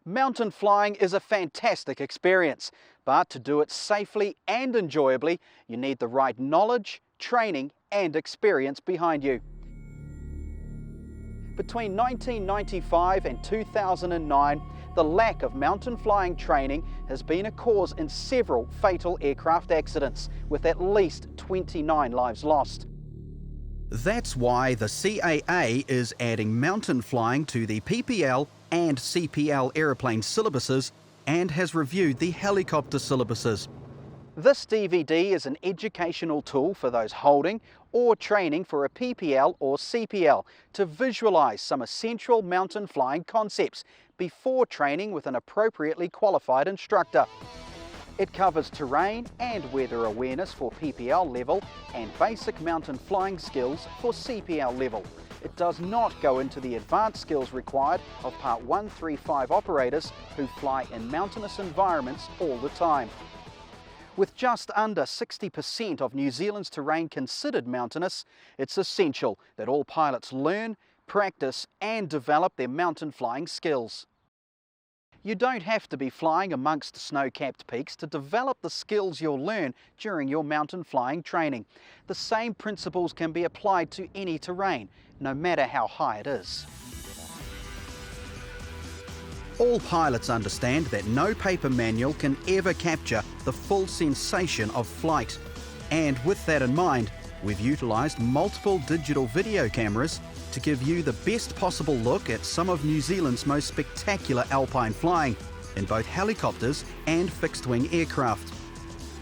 Mountain flying is a fantastic experience, but to do it safely and enjoyably, you need the right knowledge, training and experience behind you. Between 1995 and 2009, the lack of mountain flying training has been a cause in several fatal aircraft accidents, with at least 29 lives lost. That's why the CAA is adding mountain flying to the PPL and CPL aeroplane syllabuses and has reviewed the helicopter syllabuses. This DVD is an educational tool for those holding or training for a PPL or CPL to visualise some essential mountain flying concepts before training with an appropriately qualified instructor. It covers terrain and weather awareness for PPL level and basic mountain flying skills for CPL level. It does not go into the advanced skills required of Part 135 operators who fly in mountainous environments all the time. With just under 60% of New Zealand's terrain considered mountainous, it's essential that all pilots learn, practice and develop their mountain flying skills. You don't have to be flying amongst snow-capped peaks to develop the skills you'll learn during your mountain flying training. The same principles can be applied to any terrain, no matter how high it is. All pilots understand that no paper manual can ever capture the full sensation of flight. And with that in mind, we've utilised multiple digital video cameras to give you the best possible look at some of New Zealand's most spectacular alpine flying in both helicopters and fixed-wing aircraft.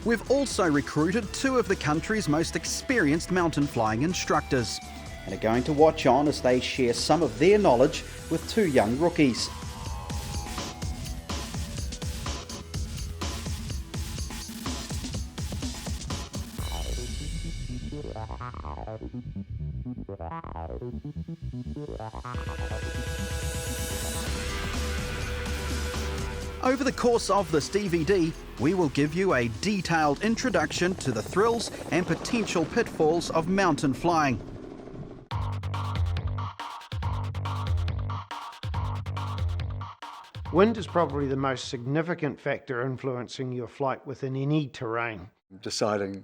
We've also recruited two of the country's most experienced mountain flying instructors and are going to watch on as they share some of their knowledge with two young rookies. Over the course of this DVD, we will give you a detailed introduction to the thrills and potential pitfalls of mountain flying. Wind is probably the most significant factor influencing your flight within any terrain. Deciding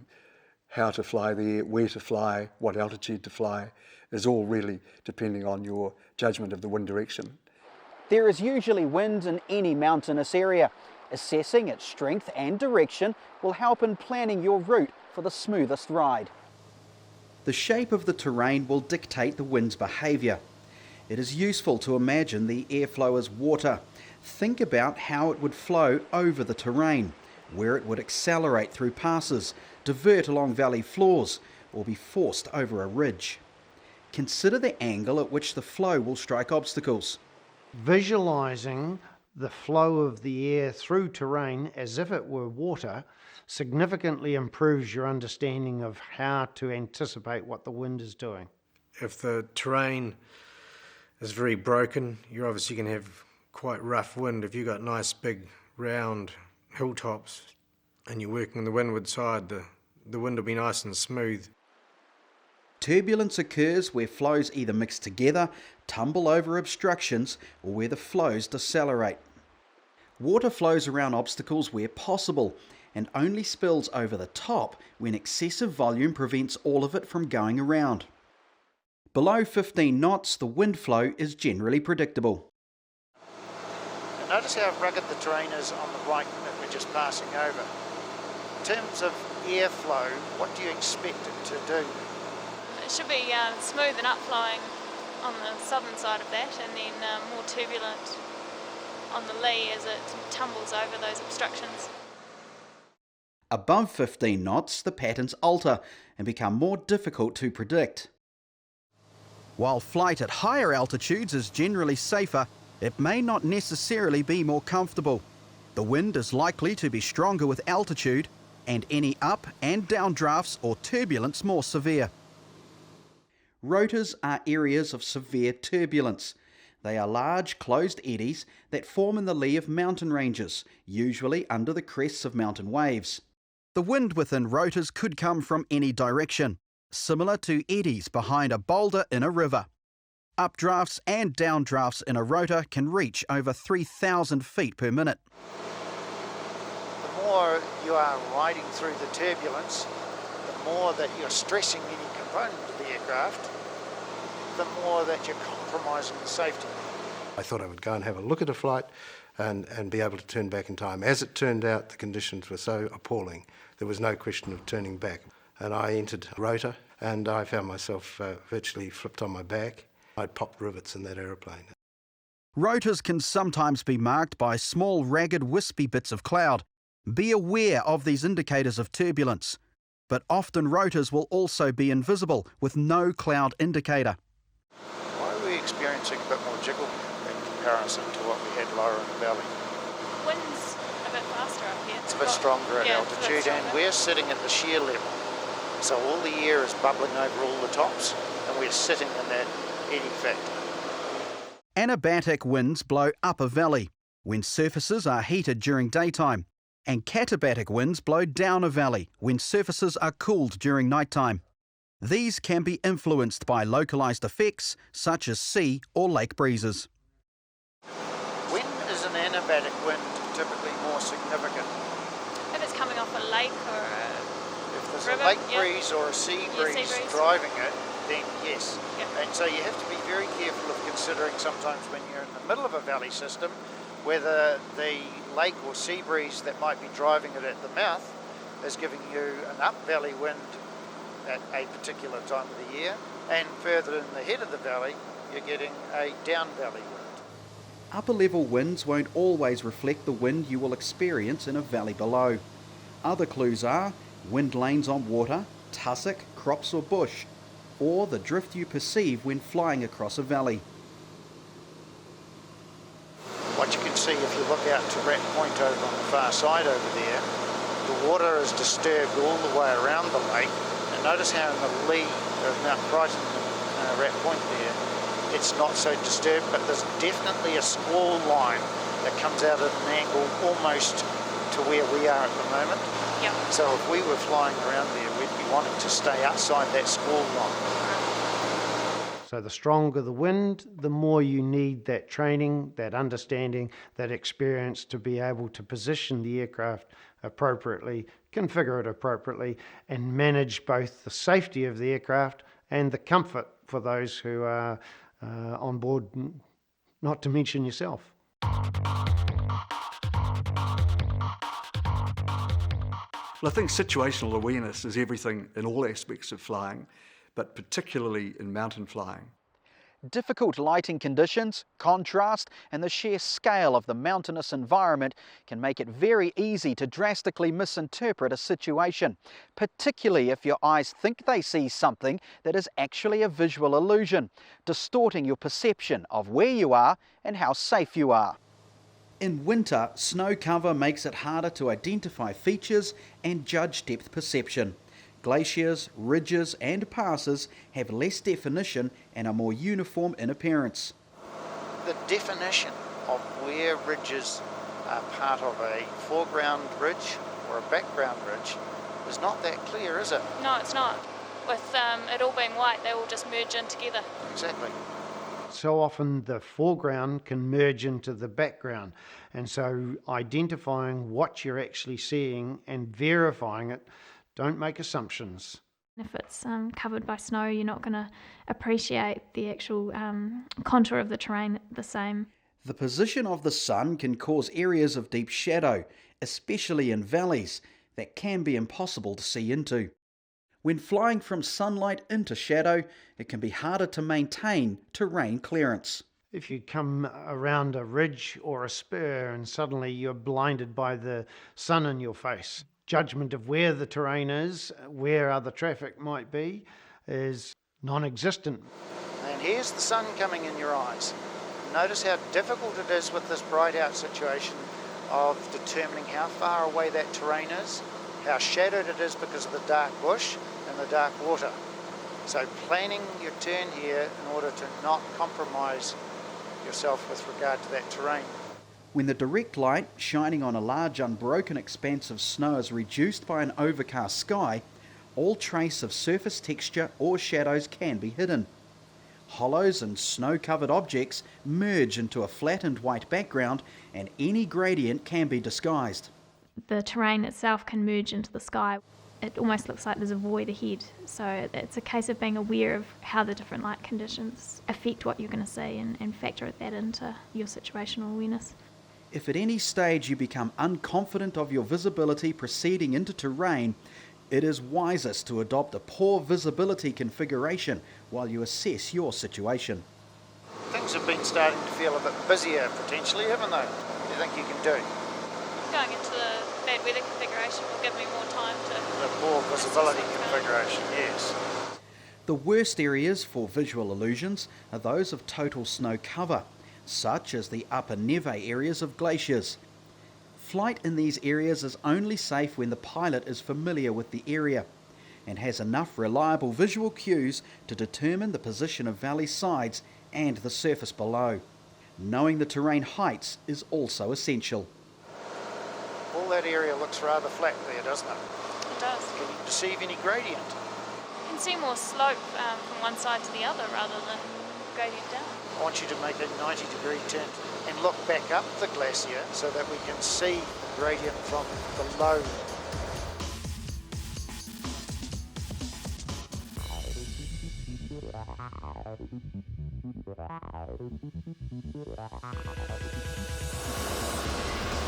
how to fly there, where to fly, what altitude to fly, is all really depending on your judgment of the wind direction. There is usually wind in any mountainous area. Assessing its strength and direction will help in planning your route for the smoothest ride. The shape of the terrain will dictate the wind's behaviour. It is useful to imagine the airflow as water. Think about how it would flow over the terrain, where it would accelerate through passes, divert along valley floors, or be forced over a ridge. Consider the angle at which the flow will strike obstacles. Visualising the flow of the air through terrain as if it were water significantly improves your understanding of how to anticipate what the wind is doing. If the terrain is very broken, you're obviously going to have quite rough wind. If you've got nice big round hilltops and you're working on the windward side, the wind will be nice and smooth. Turbulence occurs where flows either mix together, tumble over obstructions, or where the flows decelerate. Water flows around obstacles where possible, and only spills over the top when excessive volume prevents all of it from going around. Below 15 knots, the wind flow is generally predictable. Notice how rugged the terrain is on the right that we're just passing over. In terms of airflow, what do you expect it to do? It should be smooth and upflowing on the southern side of that, and then more turbulent on the lee as it tumbles over those obstructions. Above 15 knots, the patterns alter and become more difficult to predict. While flight at higher altitudes is generally safer, it may not necessarily be more comfortable. The wind is likely to be stronger with altitude, and any up and down drafts or turbulence more severe. Rotors are areas of severe turbulence. They are large closed eddies that form in the lee of mountain ranges, usually under the crests of mountain waves. The wind within rotors could come from any direction, similar to eddies behind a boulder in a river. Updrafts and downdrafts in a rotor can reach over 3,000 feet per minute. The more you are riding through the turbulence, the more that you're stressing any component of the aircraft, the more that you're compromising the safety. I thought I would go and have a look at a flight and be able to turn back in time. As it turned out, the conditions were so appalling, there was no question of turning back. And I entered rotor and I found myself virtually flipped on my back. I'd popped rivets in that aeroplane. Rotors can sometimes be marked by small, ragged, wispy bits of cloud. Be aware of these indicators of turbulence. But often rotors will also be invisible with no cloud indicator. Why are we experiencing a bit more jiggle in comparison to what we had lower in the valley? Wind's a bit faster up here. It's a bit stronger at Yeah, it's a bit altitude, and stronger. we're sitting at the shear level. So all the air is bubbling over all the tops, and we're sitting in that eddy factor. Anabatic winds blow up a valley when surfaces are heated during daytime, and katabatic winds blow down a valley when surfaces are cooled during nighttime. These can be influenced by localised effects such as sea or lake breezes. When is an anabatic wind typically more significant? If it's coming off a lake or If there's river, a lake yeah. breeze or a sea Yeah, sea breeze breeze. driving it, then yes. Yeah. And so you have to be very careful of considering sometimes when you're in the middle of a valley system whether the lake or sea breeze that might be driving it at the mouth is giving you an up valley wind at a particular time of the year, and further in the head of the valley you're getting a down valley wind. Upper level winds won't always reflect the wind you will experience in a valley below. Other clues are wind lanes on water, tussock, crops or bush, or the drift you perceive when flying across a valley. What you can see if you look out to Rat Point over on the far side over there, the water is disturbed all the way around the lake. And notice how in the lee of Mount Crichton and Rat Point there, it's not so disturbed, but there's definitely a squall line that comes out at an angle almost to where we are at the moment. Yep. So if we were flying around there, we'd be wanting to stay outside that squall line. So the stronger the wind, the more you need that training, that understanding, that experience to be able to position the aircraft appropriately, configure it appropriately, and manage both the safety of the aircraft and the comfort for those who are on board, not to mention yourself. Well, I think situational awareness is everything in all aspects of flying, but particularly in mountain flying. Difficult lighting conditions, contrast, and the sheer scale of the mountainous environment can make it very easy to drastically misinterpret a situation, particularly if your eyes think they see something that is actually a visual illusion, distorting your perception of where you are and how safe you are. In winter, snow cover makes it harder to identify features and judge depth perception. Glaciers, ridges and passes have less definition and are more uniform in appearance. The definition of where ridges are part of a foreground ridge or a background ridge is not that clear, is it? No, it's not. With it all being white, they all just merge in together. Exactly. So often the foreground can merge into the background, and so identifying what you're actually seeing and verifying it, don't make assumptions. If it's covered by snow, you're not going to appreciate the actual contour of the terrain the same. The position of the sun can cause areas of deep shadow, especially in valleys, that can be impossible to see into. When flying from sunlight into shadow, it can be harder to maintain terrain clearance. If you come around a ridge or a spur and suddenly you're blinded by the sun in your face, judgment of where the terrain is, where other traffic might be, is non-existent. And here's the sun coming in your eyes. Notice how difficult it is with this bright out situation of determining how far away that terrain is, how shadowed it is because of the dark bush and the dark water. So planning your turn here in order to not compromise yourself with regard to that terrain. When the direct light shining on a large unbroken expanse of snow is reduced by an overcast sky, all trace of surface texture or shadows can be hidden. Hollows and snow-covered objects merge into a flattened white background, and any gradient can be disguised. The terrain itself can merge into the sky. It almost looks like there's a void ahead. So it's a case of being aware of how the different light conditions affect what you're going to see and factor that into your situational awareness. If at any stage you become unconfident of your visibility proceeding into terrain, it is wisest to adopt a poor visibility configuration while you assess your situation. Things have been starting to feel a bit busier potentially, haven't they? What do you think you can do? Going into the bad weather configuration will give me more time to... The poor visibility configuration, yes. The worst areas for visual illusions are those of total snow cover, such as the upper neve areas of glaciers. Flight in these areas is only safe when the pilot is familiar with the area and has enough reliable visual cues to determine the position of valley sides and the surface below. Knowing the terrain heights is also essential. All that area looks rather flat there, doesn't it? It does. Can you perceive any gradient? You can see more slope from one side to the other rather than gradient down. I want you to make a 90-degree turn and look back up the glacier so that we can see the gradient from below.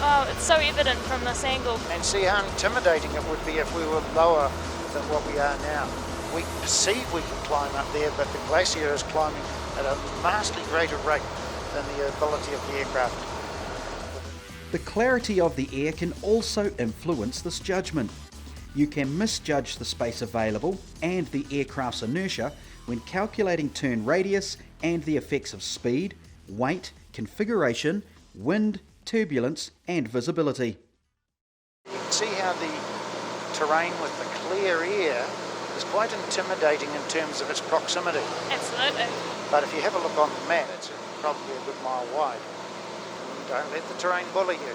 Oh, it's so evident from this angle. And see how intimidating it would be if we were lower than what we are now. We perceive we can climb up there, but the glacier is climbing at a vastly greater rate than the ability of the aircraft. The clarity of the air can also influence this judgment. You can misjudge the space available and the aircraft's inertia when calculating turn radius and the effects of speed, weight, configuration, wind, turbulence and visibility. You can see how the terrain with the clear air is quite intimidating in terms of its proximity. Absolutely. But if you have a look on the map, it's probably a good mile wide. Don't let the terrain bully you.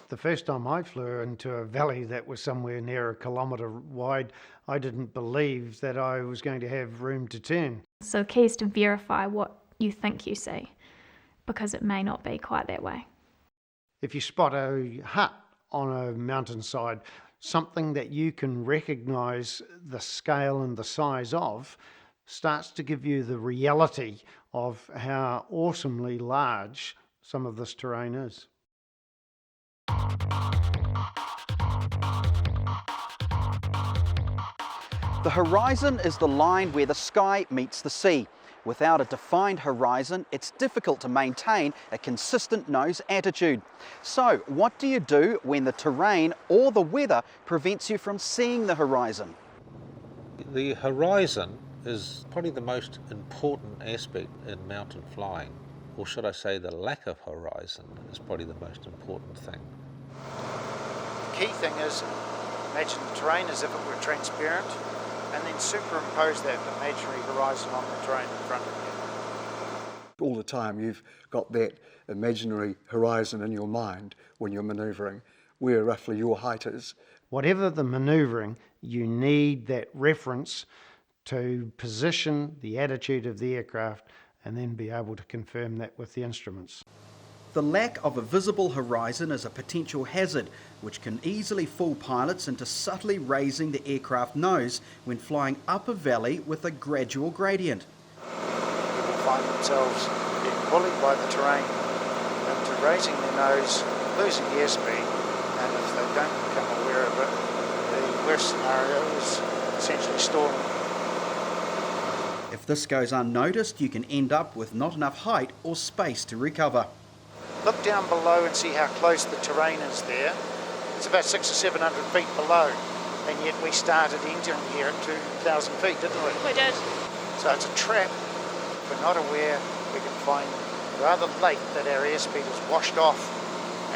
The first time I flew into a valley that was somewhere near 1 kilometre wide, I didn't believe that I was going to have room to turn. So the key is to verify what you think you see, because it may not be quite that way. If you spot a hut on a mountainside, something that you can recognise the scale and the size of starts to give you the reality of how awesomely large some of this terrain is. The horizon is the line where the sky meets the sea. Without a defined horizon, it's difficult to maintain a consistent nose attitude. So, what do you do when the terrain or the weather prevents you from seeing the horizon? The horizon is probably the most important aspect in mountain flying, or should I say the lack of horizon is probably the most important thing. The key thing is imagine the terrain as if it were transparent and then superimpose that imaginary horizon on the terrain in front of you. All the time you've got that imaginary horizon in your mind when you're manoeuvring, where roughly your height is. Whatever the manoeuvring, you need that reference to position the attitude of the aircraft and then be able to confirm that with the instruments. The lack of a visible horizon is a potential hazard which can easily fool pilots into subtly raising the aircraft nose when flying up a valley with a gradual gradient. People find themselves being bullied by the terrain into raising their nose, losing airspeed, and if they don't become aware of it, the worst scenario is essentially stalling. If this goes unnoticed, you can end up with not enough height or space to recover. Look down below and see how close the terrain is there. It's about 600 or 700 feet below, and yet we started entering here at 2,000 feet, didn't we? We did. So it's a trap. If we're not aware, we can find rather late that our airspeed is washed off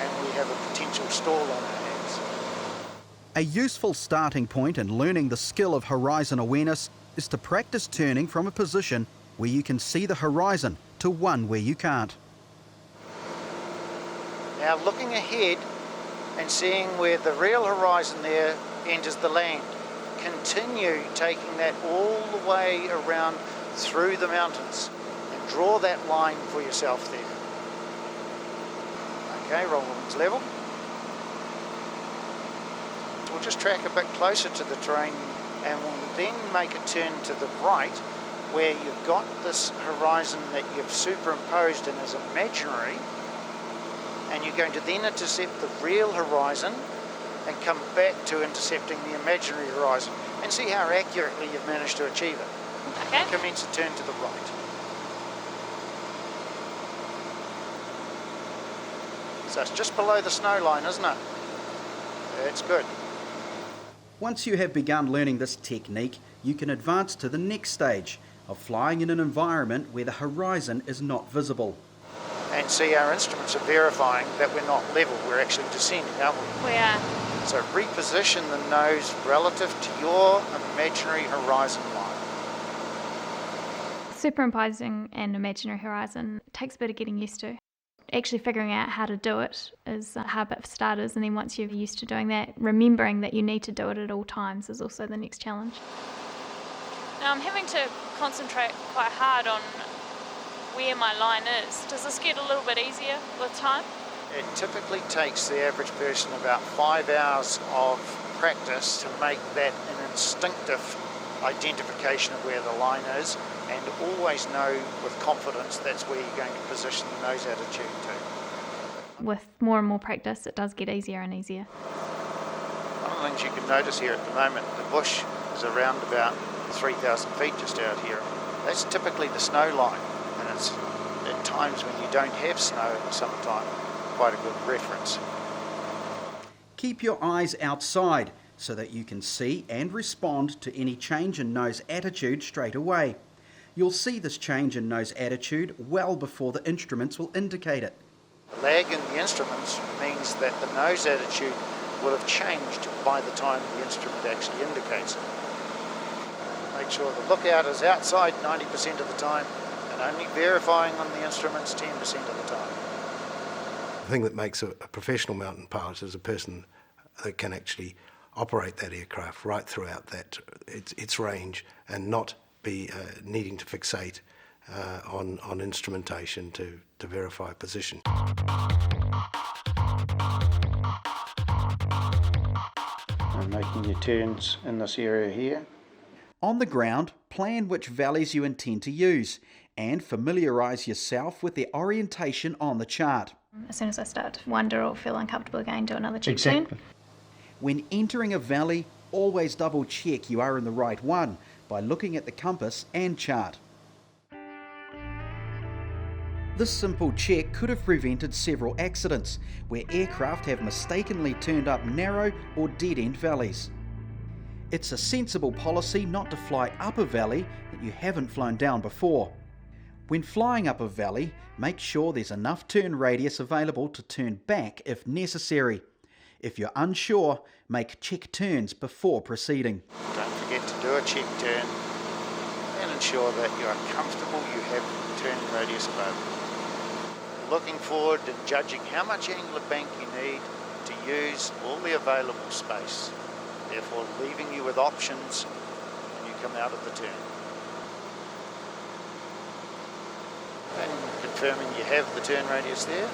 and we have a potential stall on our hands. A useful starting point in learning the skill of horizon awareness is to practice turning from a position where you can see the horizon to one where you can't. Now looking ahead and seeing where the real horizon there enters the land, continue taking that all the way around through the mountains, and draw that line for yourself there. Okay, roll the wings level. We'll just track a bit closer to the terrain, and we'll then make a turn to the right where you've got this horizon that you've superimposed and is imaginary, and you're going to then intercept the real horizon and come back to intercepting the imaginary horizon, and see how accurately you've managed to achieve it. Okay. Commence a turn to the right. So it's just below the snow line, isn't it? That's good. Once you have begun learning this technique, you can advance to the next stage of flying in an environment where the horizon is not visible. And see, our instruments are verifying that we're not level, we're actually descending, aren't we? We are. So reposition the nose relative to your imaginary horizon line. Superimposing an imaginary horizon takes a bit of getting used to. Actually figuring out how to do it is a hard bit for starters, and then once you're used to doing that, remembering that you need to do it at all times is also the next challenge. Now I'm having to concentrate quite hard on where my line is. Does this get a little bit easier with time? It typically takes the average person about 5 hours of practice to make that an instinctive identification of where the line is, and always know with confidence that's where you're going to position the nose attitude to. With more and more practice, it does get easier and easier. One of the things you can notice here at the moment, the bush is around about 3,000 feet just out here. That's typically the snow line, and it's at times when you don't have snow in the summertime, quite a good reference. Keep your eyes outside so that you can see and respond to any change in nose attitude straight away. You'll see this change in nose attitude well before the instruments will indicate it. The lag in the instruments means that the nose attitude will have changed by the time the instrument actually indicates it. Make sure the lookout is outside 90% of the time and only verifying on the instruments 10% of the time. The thing that makes a professional mountain pilot is a person that can actually operate that aircraft right throughout its range and not be needing to fixate on instrumentation to verify position. And making your turns in this area here. On the ground, plan which valleys you intend to use and familiarise yourself with their orientation on the chart. As soon as I start to wonder or feel uncomfortable again, do another check turn. When entering a valley, always double check you are in the right one by looking at the compass and chart. This simple check could have prevented several accidents where aircraft have mistakenly turned up narrow or dead-end valleys. It's a sensible policy not to fly up a valley that you haven't flown down before. When flying up a valley, make sure there's enough turn radius available to turn back if necessary. If you're unsure, make check turns before proceeding. Don't forget to do a check turn and ensure that you are comfortable you have turning radius available. Looking forward and judging how much angular bank you need to use all the available space, therefore leaving you with options when you come out of the turn. And confirming you have the turn radius there.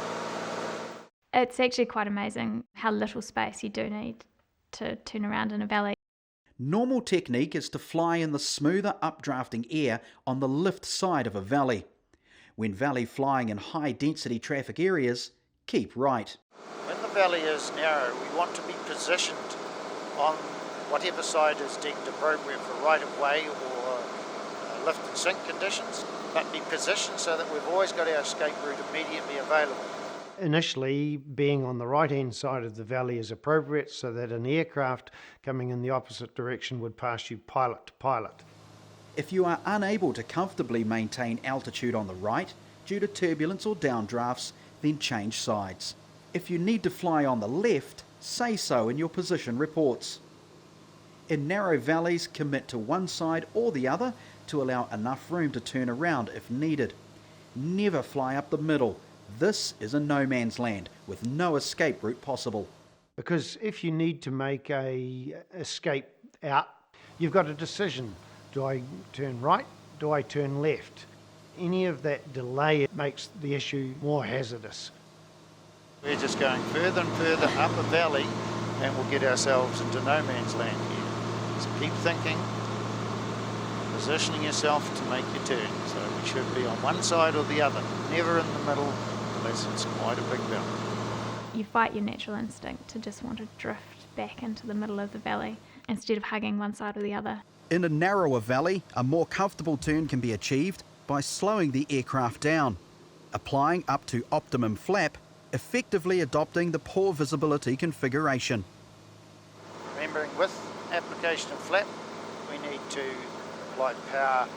It's actually quite amazing how little space you do need to turn around in a valley. Normal technique is to fly in the smoother updrafting air on the lift side of a valley. When valley flying in high density traffic areas, keep right. When the valley is narrow, we want to be positioned on whatever side is deemed appropriate for right of way or lift and sink conditions, but be positioned so that we've always got our escape route immediately available. Initially, being on the right-hand side of the valley is appropriate so that an aircraft coming in the opposite direction would pass you pilot to pilot. If you are unable to comfortably maintain altitude on the right due to turbulence or downdrafts, then change sides. If you need to fly on the left, say so in your position reports. In narrow valleys, commit to one side or the other to allow enough room to turn around if needed. Never fly up the middle. This is a no man's land with no escape route possible. Because if you need to make a escape out, you've got a decision. Do I turn right? Do I turn left? Any of that delay makes the issue more hazardous. We're just going further and further up a valley and we'll get ourselves into no man's land here. So keep thinking, positioning yourself to make your turn. So we should be on one side or the other, never in the middle unless it's quite a big valley. You fight your natural instinct to just want to drift back into the middle of the valley instead of hugging one side or the other. In a narrower valley, a more comfortable turn can be achieved by slowing the aircraft down, applying up to optimum flap, effectively adopting the poor visibility configuration. Remembering with application of flap, we need to apply power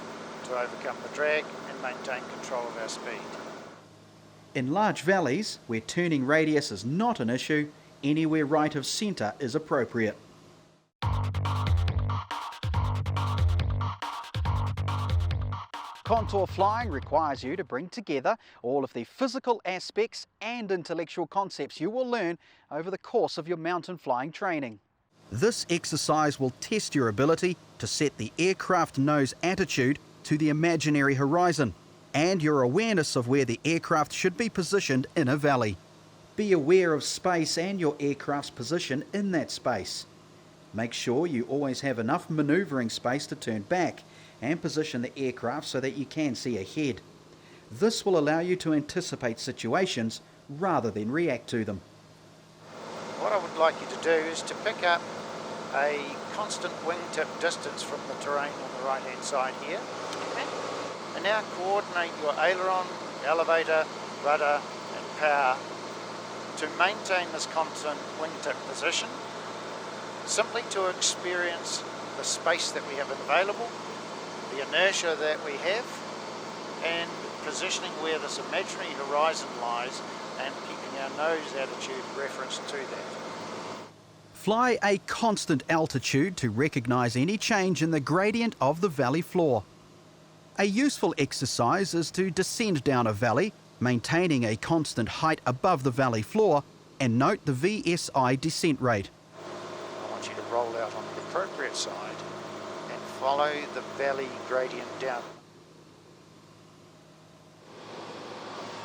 to overcome the drag and maintain control of our speed. In large valleys, where turning radius is not an issue, anywhere right of centre is appropriate. Contour flying requires you to bring together all of the physical aspects and intellectual concepts you will learn over the course of your mountain flying training. This exercise will test your ability to set the aircraft nose attitude to the imaginary horizon and your awareness of where the aircraft should be positioned in a valley. Be aware of space and your aircraft's position in that space. Make sure you always have enough manoeuvring space to turn back and position the aircraft so that you can see ahead. This will allow you to anticipate situations rather than react to them. What I would like you to do is to pick up a constant wingtip distance from the terrain on the right hand side here. Okay. And now coordinate your aileron, elevator, rudder and power to maintain this constant wingtip position, simply to experience the space that we have available, the inertia that we have, and positioning where this imaginary horizon lies and keeping our nose attitude referenced to that. Fly a constant altitude to recognise any change in the gradient of the valley floor. A useful exercise is to descend down a valley, maintaining a constant height above the valley floor, and note the VSI descent rate. I want you to roll out on the appropriate side and follow the valley gradient down.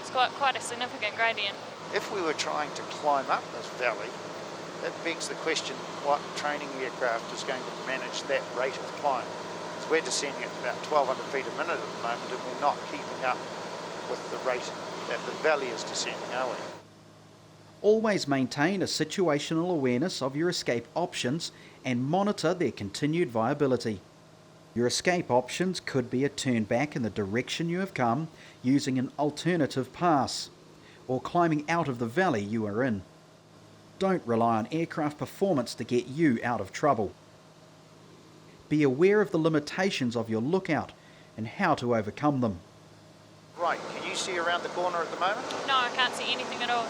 It's quite a significant gradient. If we were trying to climb up this valley, that begs the question, what training aircraft is going to manage that rate of climb? So we're descending at about 1,200 feet a minute at the moment, and we're not keeping up with the rate that the valley is descending, are we? Always maintain a situational awareness of your escape options and monitor their continued viability. Your escape options could be a turn back in the direction you have come using an alternative pass, or climbing out of the valley you are in. Don't rely on aircraft performance to get you out of trouble. Be aware of the limitations of your lookout and how to overcome them. Right, can you see around the corner at the moment? No, I can't see anything at all.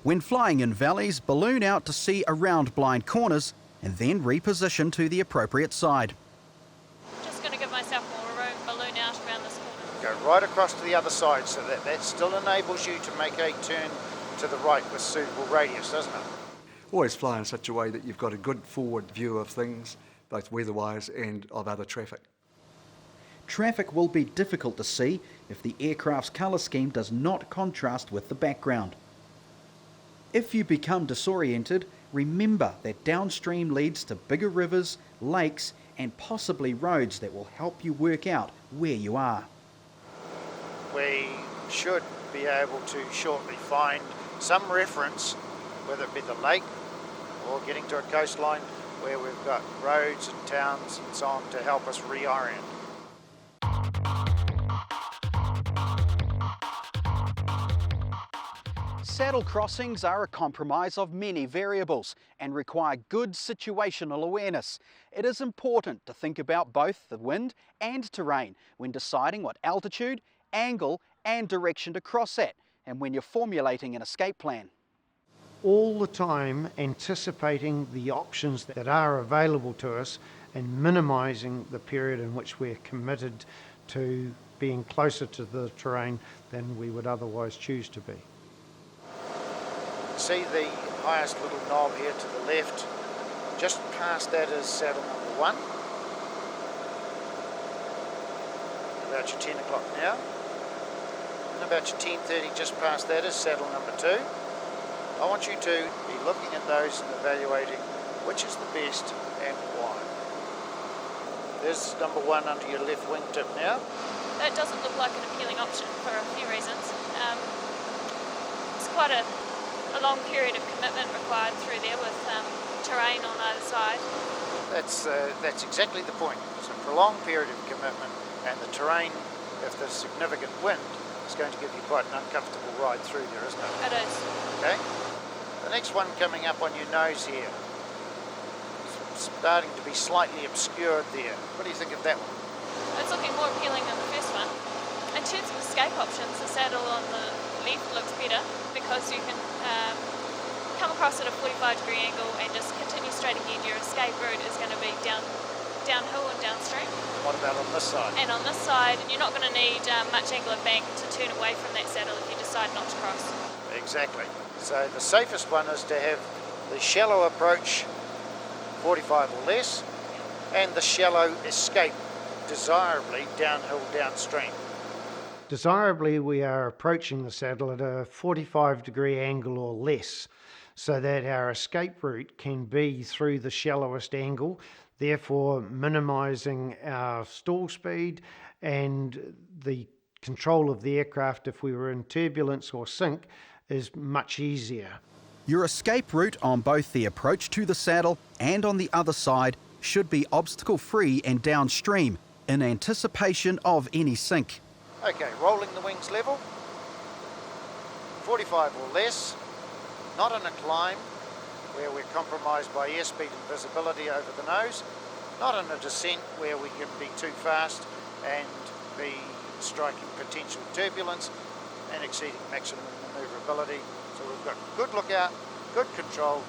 When flying in valleys, balloon out to see around blind corners and then reposition to the appropriate side. Just going to give myself more room, balloon out around this corner. Go right across to the other side so that still enables you to make a turn to the right with suitable radius, doesn't it? Always fly in such a way that you've got a good forward view of things, both weather-wise and of other traffic. Traffic will be difficult to see if the aircraft's colour scheme does not contrast with the background. If you become disoriented, remember that downstream leads to bigger rivers, lakes and possibly roads that will help you work out where you are. We should be able to shortly find some reference, whether it be the lake or getting to a coastline where we've got roads and towns and so on to help us reorient. Saddle crossings are a compromise of many variables and require good situational awareness. It is important to think about both the wind and terrain when deciding what altitude, angle and direction to cross at, and when you're formulating an escape plan. All the time anticipating the options that are available to us and minimising the period in which we're committed to being closer to the terrain than we would otherwise choose to be. See the highest little knob here to the left? Just past that is saddle number 1. about your 10 o'clock now. And about your 10:30, just past that, is saddle number 2. I want you to be looking at those and evaluating which is the best and why. There's number 1 under your left wingtip now. That doesn't look like an appealing option for a few reasons. It's quite a long period of commitment required through there with terrain on either side. That's exactly the point. It's a prolonged period of commitment, and the terrain, if there's significant wind, is going to give you quite an uncomfortable ride through there, isn't it? It is. Okay. The next one coming up on your nose here, starting to be slightly obscured there. What do you think of that one? It's looking more appealing than the first one. In terms of escape options, the saddle on the left looks better because you can come across at a 45-degree angle and just continue straight ahead. Your escape route is going to be downhill and downstream. What about on this side? And on this side, you're not going to need much angle of bank to turn away from that saddle if you decide not to cross. Exactly. So the safest one is to have the shallow approach, 45 or less, and the shallow escape, desirably downhill, downstream. Desirably, we are approaching the saddle at a 45-degree angle or less, so that our escape route can be through the shallowest angle, therefore minimising our stall speed and the control of the aircraft if we were in turbulence or sink is much easier. Your escape route on both the approach to the saddle and on the other side should be obstacle-free and downstream in anticipation of any sink. Okay, rolling the wings level, 45 or less, not in a climb where we're compromised by airspeed and visibility over the nose, not in a descent where we can be too fast and be striking potential turbulence and exceeding maximum manoeuvrability. So we've got good lookout, good control.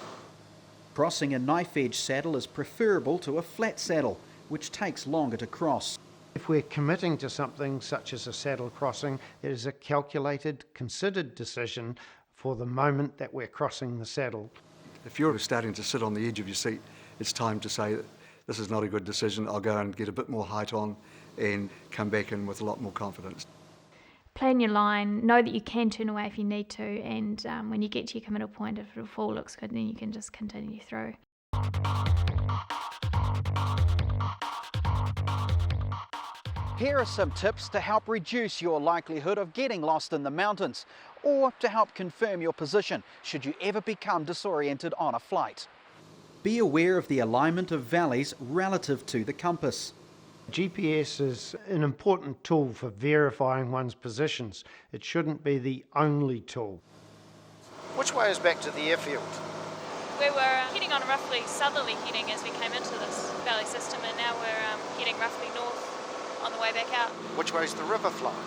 Crossing a knife-edge saddle is preferable to a flat saddle, which takes longer to cross. If we're committing to something such as a saddle crossing, it is a calculated, considered decision for the moment that we're crossing the saddle. If you're starting to sit on the edge of your seat, it's time to say, this is not a good decision, I'll go and get a bit more height on and come back in with a lot more confidence. Plan your line, know that you can turn away if you need to, and when you get to your committal point, if the fall looks good, then you can just continue through. Here are some tips to help reduce your likelihood of getting lost in the mountains, or to help confirm your position should you ever become disoriented on a flight. Be aware of the alignment of valleys relative to the compass. GPS is an important tool for verifying one's positions. It shouldn't be the only tool. Which way is back to the airfield? We were heading on a roughly southerly heading as we came into this valley system, and now we're heading roughly north on the way back out. Which way is the river flowing?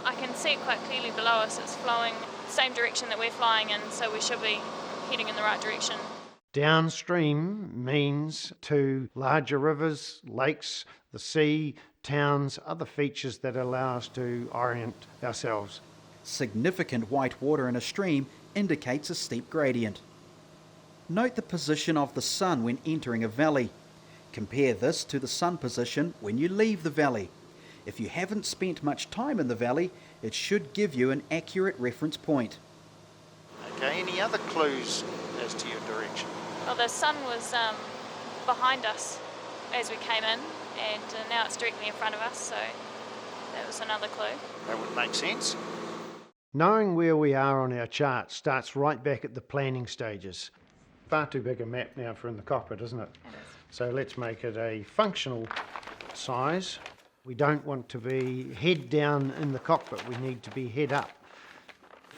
I can see it quite clearly below us. It's flowing the same direction that we're flying in, so we should be heading in the right direction. Downstream means to larger rivers, lakes, the sea, towns, other features that allow us to orient ourselves. Significant white water in a stream indicates a steep gradient. Note the position of the sun when entering a valley. Compare this to the sun position when you leave the valley. If you haven't spent much time in the valley, it should give you an accurate reference point. Okay, any other clues as to your direction? Well, the sun was behind us as we came in, and now it's directly in front of us, so that was another clue. That would make sense. Knowing where we are on our chart starts right back at the planning stages. Far too big a map now for in the cockpit, isn't it? It is. So let's make it a functional size. We don't want to be head down in the cockpit, we need to be head up.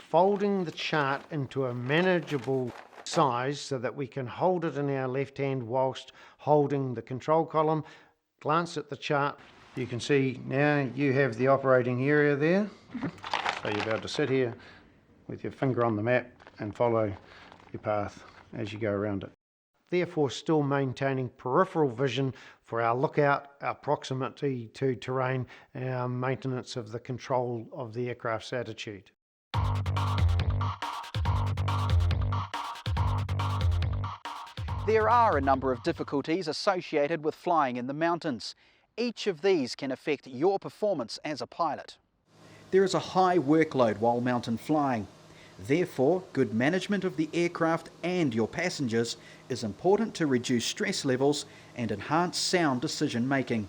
Folding the chart into a manageable size so that we can hold it in our left hand whilst holding the control column. Glance at the chart. You can see now you have the operating area there. So you're about to sit here with your finger on the map and follow your path as you go around it. Therefore still maintaining peripheral vision for our lookout, our proximity to terrain, and our maintenance of the control of the aircraft's attitude. There are a number of difficulties associated with flying in the mountains, Each of these can affect your performance as a pilot. There is a high workload while mountain flying. Therefore, good management of the aircraft and your passengers is important to reduce stress levels and enhance sound decision making.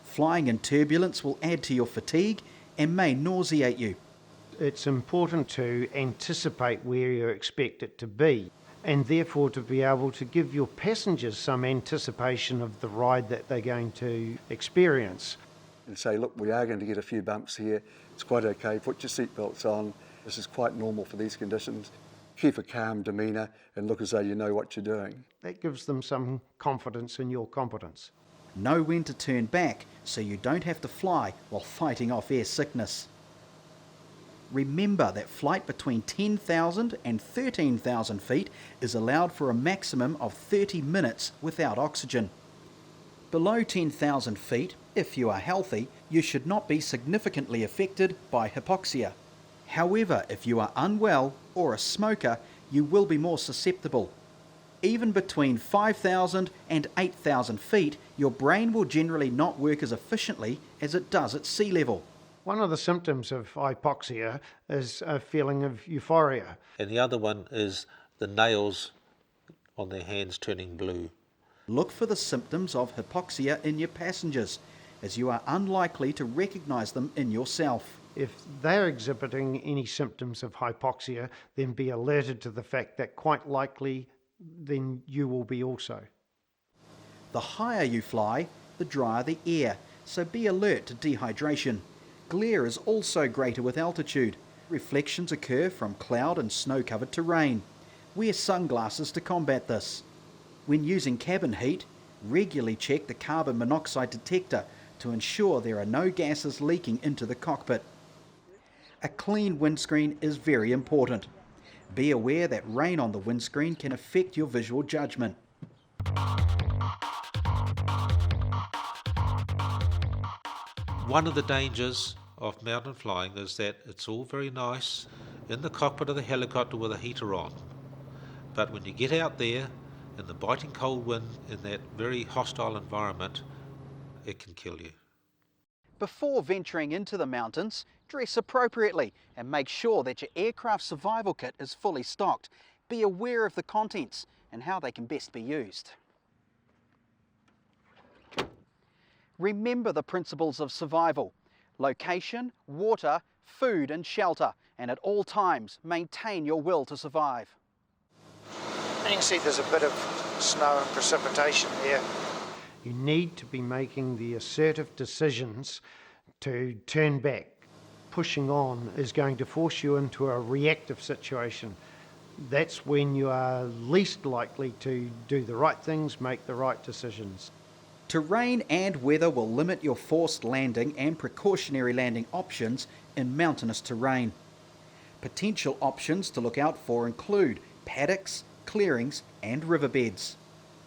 Flying in turbulence will add to your fatigue and may nauseate you. It's important to anticipate where you expect it to be, and therefore to be able to give your passengers some anticipation of the ride that they're going to experience. And say, look, we are going to get a few bumps here. It's quite okay. Put your seatbelts on. This is quite normal for these conditions. Keep a calm demeanour and look as though you know what you're doing. That gives them some confidence in your competence. Know when to turn back so you don't have to fly while fighting off air sickness. Remember that flight between 10,000 and 13,000 feet is allowed for a maximum of 30 minutes without oxygen. Below 10,000 feet, if you are healthy, you should not be significantly affected by hypoxia. However, if you are unwell or a smoker, you will be more susceptible. Even between 5,000 and 8,000 feet, your brain will generally not work as efficiently as it does at sea level. One of the symptoms of hypoxia is a feeling of euphoria. And the other one is the nails on their hands turning blue. Look for the symptoms of hypoxia in your passengers, as you are unlikely to recognise them in yourself. If they're exhibiting any symptoms of hypoxia, then be alerted to the fact that quite likely then you will be also. The higher you fly, the drier the air, so be alert to dehydration. Glare is also greater with altitude. Reflections occur from cloud and snow-covered terrain. Wear sunglasses to combat this. When using cabin heat, regularly check the carbon monoxide detector to ensure there are no gases leaking into the cockpit. A clean windscreen is very important. Be aware that rain on the windscreen can affect your visual judgment. One of the dangers of mountain flying is that it's all very nice in the cockpit of the helicopter with a heater on. But when you get out there in the biting cold wind in that very hostile environment, it can kill you. Before venturing into the mountains, dress appropriately and make sure that your aircraft survival kit is fully stocked. Be aware of the contents and how they can best be used. Remember the principles of survival: location, water, food and shelter, and at all times maintain your will to survive. And you can see there's a bit of snow and precipitation there. You need to be making the assertive decisions to turn back. Pushing on is going to force you into a reactive situation. That's when you are least likely to do the right things, make the right decisions. Terrain and weather will limit your forced landing and precautionary landing options in mountainous terrain. Potential options to look out for include paddocks, clearings and riverbeds.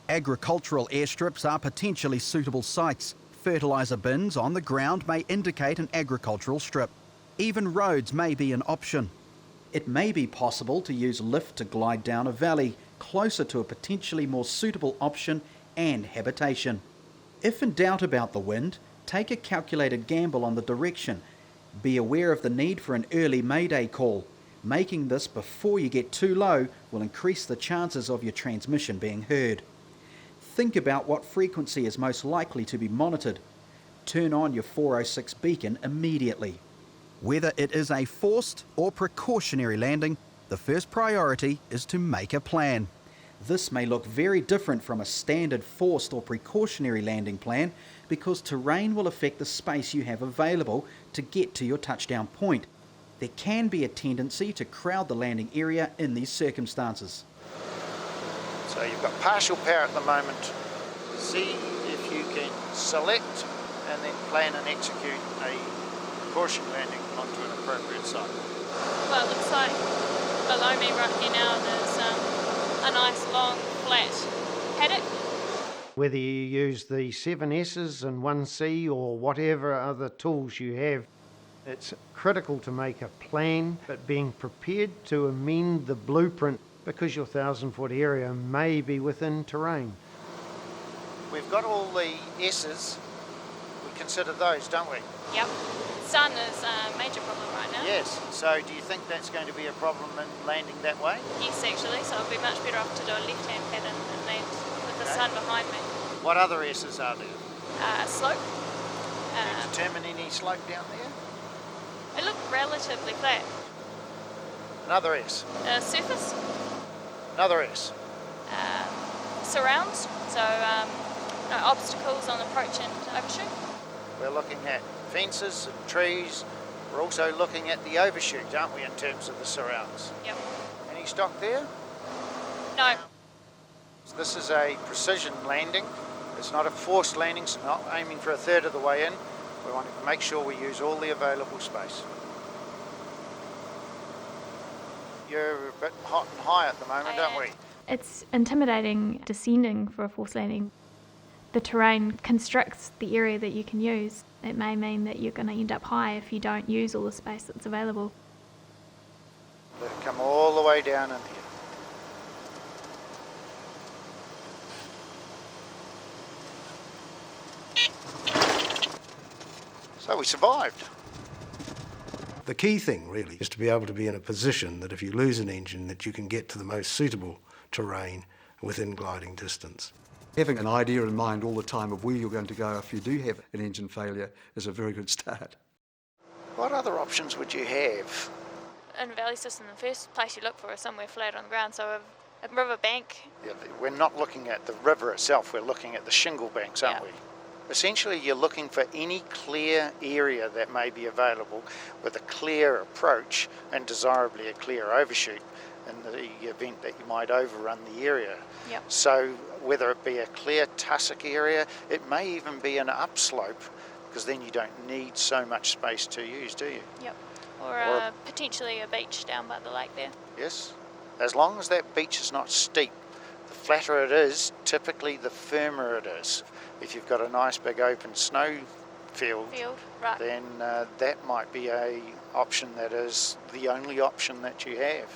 Agricultural airstrips are potentially suitable sites. Fertiliser bins on the ground may indicate an agricultural strip. Even roads may be an option. It may be possible to use lift to glide down a valley closer to a potentially more suitable option and habitation. If in doubt about the wind, take a calculated gamble on the direction. Be aware of the need for an early mayday call. Making this before you get too low will increase the chances of your transmission being heard. Think about what frequency is most likely to be monitored. Turn on your 406 beacon immediately. Whether it is a forced or precautionary landing, the first priority is to make a plan. This may look very different from a standard forced or precautionary landing plan because terrain will affect the space you have available to get to your touchdown point. There can be a tendency to crowd the landing area in these circumstances. So you've got partial power at the moment. See if you can select and then plan and execute a precaution landing onto an appropriate site. Well, it looks like below me right here now there's a nice long flat paddock. Whether you use the 7S's and 1C or whatever other tools you have, it's critical to make a plan, but being prepared to amend the blueprint because your 1,000-foot area may be within terrain. we've got all the S's, we consider those, don't we? Yep. Sun is a major problem right now. Yes. So do you think that's going to be a problem in landing that way? Yes, actually, so I'll be much better off to do a left-hand pattern and land with the Okay. sun behind me. What other S's are there? Slope. Can you determine any slope down there? It looked relatively flat. Another S. Surface. Another S. Surrounds. So no obstacles on approach and overshoot. We're looking at fences and trees. We're also looking at the overshoot, aren't we, in terms of the surrounds? Yep. Any stock there? No. So this is a precision landing. It's not a forced landing, so not aiming for a third of the way in. We want to make sure we use all the available space. You're a bit hot and high at the moment, aren't we? It's intimidating descending for a forced landing. The terrain constricts the area that you can use. It may mean that you're going to end up high if you don't use all the space that's available. Let it come all the way down in here. So we survived. The key thing really is to be able to be in a position that if you lose an engine that you can get to the most suitable terrain within gliding distance. Having an idea in mind all the time of where you're going to go if you do have an engine failure is a very good start. What other options would you have? In a valley system, the first place you look for is somewhere flat on the ground. So a river bank. Yeah, we're not looking at the river itself, we're looking at the shingle banks, aren't we? Essentially, you're looking for any clear area that may be available with a clear approach and desirably a clear overshoot in the event that you might overrun the area. Yep. So whether it be a clear tussock area, it may even be an upslope, because then you don't need so much space to use, do you? Yep. Or potentially a beach down by the lake there. Yes. As long as that beach is not steep, the flatter it is, typically the firmer it is. If you've got a nice big open snow field, Right. then that might be a option that is the only option that you have.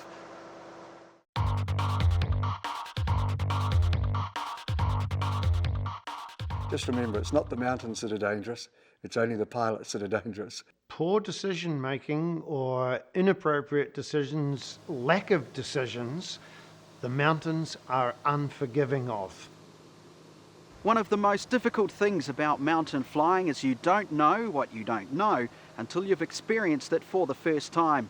Just remember, it's not the mountains that are dangerous, it's only the pilots that are dangerous. Poor decision making or inappropriate decisions, lack of decisions, the mountains are unforgiving of. One of the most difficult things about mountain flying is you don't know what you don't know until you've experienced it for the first time.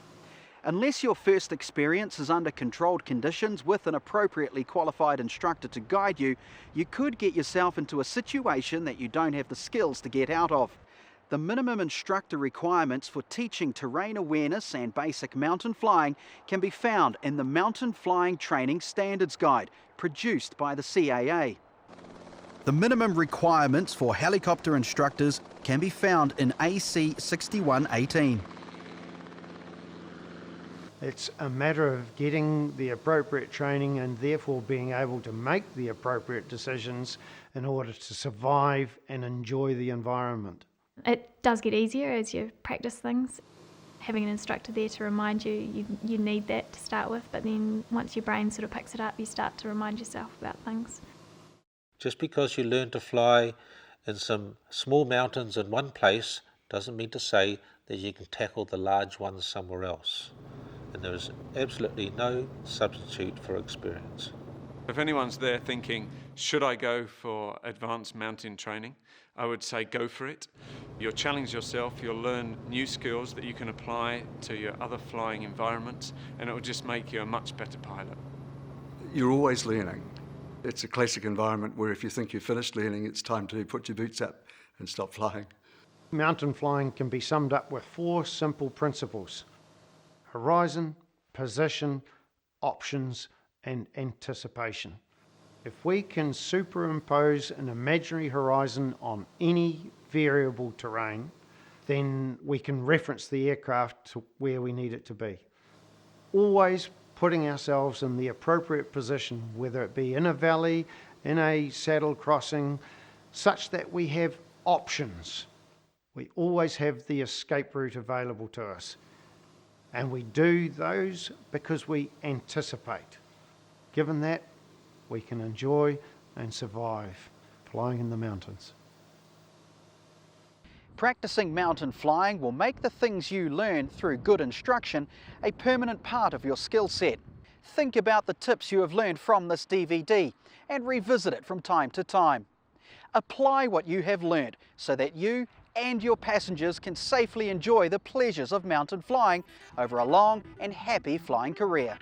Unless your first experience is under controlled conditions with an appropriately qualified instructor to guide you, you could get yourself into a situation that you don't have the skills to get out of. The minimum instructor requirements for teaching terrain awareness and basic mountain flying can be found in the Mountain Flying Training Standards Guide, produced by the CAA. The minimum requirements for helicopter instructors can be found in AC 6118. It's a matter of getting the appropriate training and therefore being able to make the appropriate decisions in order to survive and enjoy the environment. It does get easier as you practice things. Having an instructor there to remind you, you need that to start with, but then once your brain sort of picks it up, you start to remind yourself about things. Just because you learn to fly in some small mountains in one place doesn't mean to say that you can tackle the large ones somewhere else. And there is absolutely no substitute for experience. If anyone's there thinking, should I go for advanced mountain training? I would say go for it. You'll challenge yourself, you'll learn new skills that you can apply to your other flying environments, and it will just make you a much better pilot. You're always learning. It's a classic environment where if you think you're finished learning, it's time to put your boots up and stop flying. Mountain flying can be summed up with 4 simple principles: horizon, position, options, and anticipation. If we can superimpose an imaginary horizon on any variable terrain, then we can reference the aircraft to where we need it to be. Always putting ourselves in the appropriate position, whether it be in a valley, in a saddle crossing, such that we have options. We always have the escape route available to us. And we do those because we anticipate. Given that, we can enjoy and survive. flying in the mountains. Practicing mountain flying will make the things you learn through good instruction a permanent part of your skill set. Think about the tips you have learned from this DVD and revisit it from time to time. Apply what you have learned so that you and your passengers can safely enjoy the pleasures of mountain flying over a long and happy flying career.